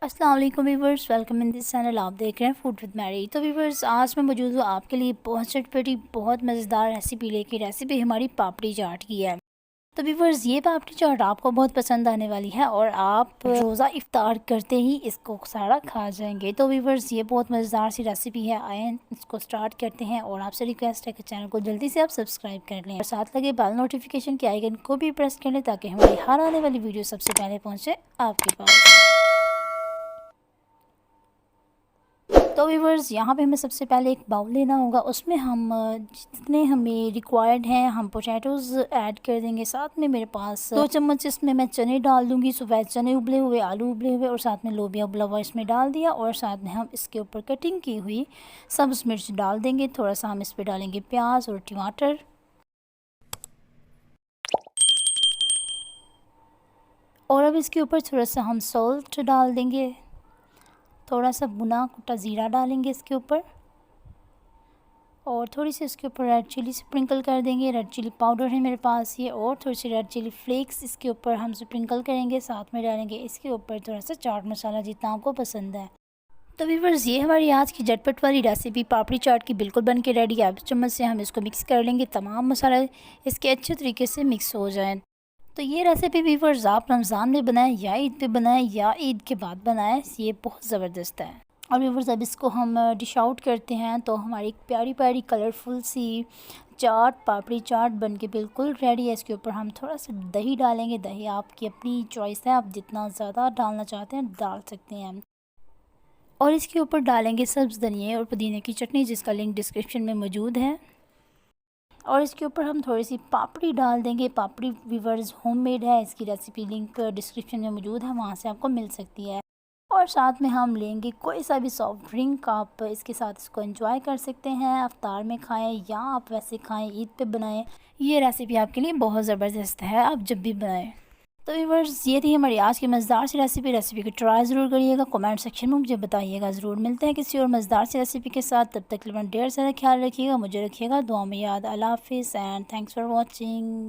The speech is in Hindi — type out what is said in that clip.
अस्सलाम वालेकुम viewers, welcome in this channel. आप देख रहे हैं फूड विद मैरी। तो व्यूवर्स, आज मैं मौजूद हूँ आपके लिए बहुत चटपटी बहुत मज़ेदार रेसिपी लेके। रेसिपी हमारी पापड़ी चाट की है। तो व्यूवर्स, ये पापड़ी चाट आपको बहुत पसंद आने वाली है और आप रोज़ा इफ्तार करते ही इसको सारा खा जाएंगे। तो व्यूवर्स, ये बहुत मज़ेदार सी रेसिपी है। आए इसको स्टार्ट करते हैं और आपसे रिक्वेस्ट है कि चैनल को जल्दी से आप सब्सक्राइब कर लें और साथ लगे बेल नोटिफिकेशन के आइकन को भी प्रेस कर लें ताकि हमारी हर आने वाली वीडियो सबसे पहले पहुँचे आपके पास। तो व्यूवर्स, यहाँ पे हमें सबसे पहले एक बाउल लेना होगा। उसमें हम जितने हमें रिक्वायर्ड हैं हम पोटैटोज़ ऐड कर देंगे। साथ में मेरे पास 2 चम्मच इसमें मैं चने डाल दूँगी, सफ़ेद चने उबले हुए, आलू उबले हुए और साथ में लोबिया उबला हुआ इसमें डाल दिया। और साथ में हम इसके ऊपर कटिंग की हुई सब्ज़ मिर्च डाल देंगे। थोड़ा सा हम इस पर डालेंगे प्याज और टमाटर। और अब इसके ऊपर थोड़ा सा हम सॉल्ट डाल देंगे, थोड़ा सा भुना कुटा ज़ीरा डालेंगे इसके ऊपर और थोड़ी सी इसके ऊपर रेड चिली स्प्रिंकल कर देंगे। रेड चिली पाउडर है मेरे पास ये, और थोड़ी सी रेड चिली फ्लेक्स इसके ऊपर हम स्प्रिंकल करेंगे। साथ में डालेंगे इसके ऊपर थोड़ा सा चाट मसाला जितना आपको पसंद है। तो व्यूअर्स, ये हमारी आज की झटपट वाली रेसिपी पापड़ी चाट की बिल्कुल बन के रेडी है। अब चम्मच से हम इसको मिक्स कर लेंगे, तमाम मसाला इसके अच्छे तरीके से मिक्स हो जाए। तो ये रेसिपी व्यूअर्स आप रमज़ान में बनाएं या ईद पे बनाएं या ईद के बाद बनाएं, ये बहुत ज़बरदस्त है। और व्यूअर्स, अब इसको हम डिश आउट करते हैं तो हमारी प्यारी प्यारी कलरफुल सी चाट पापड़ी चाट बन के बिल्कुल रेडी है। इसके ऊपर हम थोड़ा सा दही डालेंगे। दही आपकी अपनी चॉइस है, आप जितना ज़्यादा डालना चाहते हैं डाल सकते हैं। और इसके ऊपर डालेंगे सब्ज़ धनिए और पुदीने की चटनी, जिसका लिंक डिस्क्रिप्शन में मौजूद है। और इसके ऊपर हम थोड़ी सी पापड़ी डाल देंगे। पापड़ी व्यूअर्स होममेड है, इसकी रेसिपी लिंक डिस्क्रिप्शन में मौजूद है, वहाँ से आपको मिल सकती है। और साथ में हम लेंगे कोई सा भी सॉफ्ट ड्रिंक, आप इसके साथ इसको एंजॉय कर सकते हैं। अफ्तार में खाएं या आप वैसे खाएं, ईद पे बनाएं। ये रेसिपी आपके लिए बहुत ज़बरदस्त है, आप जब भी बनाएं। तो व्यूअर्स, ये थी हमारी आज की मज़ेदार सी रेसिपी को ट्राई ज़रूर करिएगा। कमेंट सेक्शन में मुझे बताइएगा ज़रूर। मिलते हैं किसी और मज़ेदार सी रेसिपी के साथ, तब तक ढेर सारा ख्याल रखिएगा, मुझे रखिएगा दुआ में याद। अल्लाह हाफिज़ एंड थैंक्स फॉर वॉचिंग।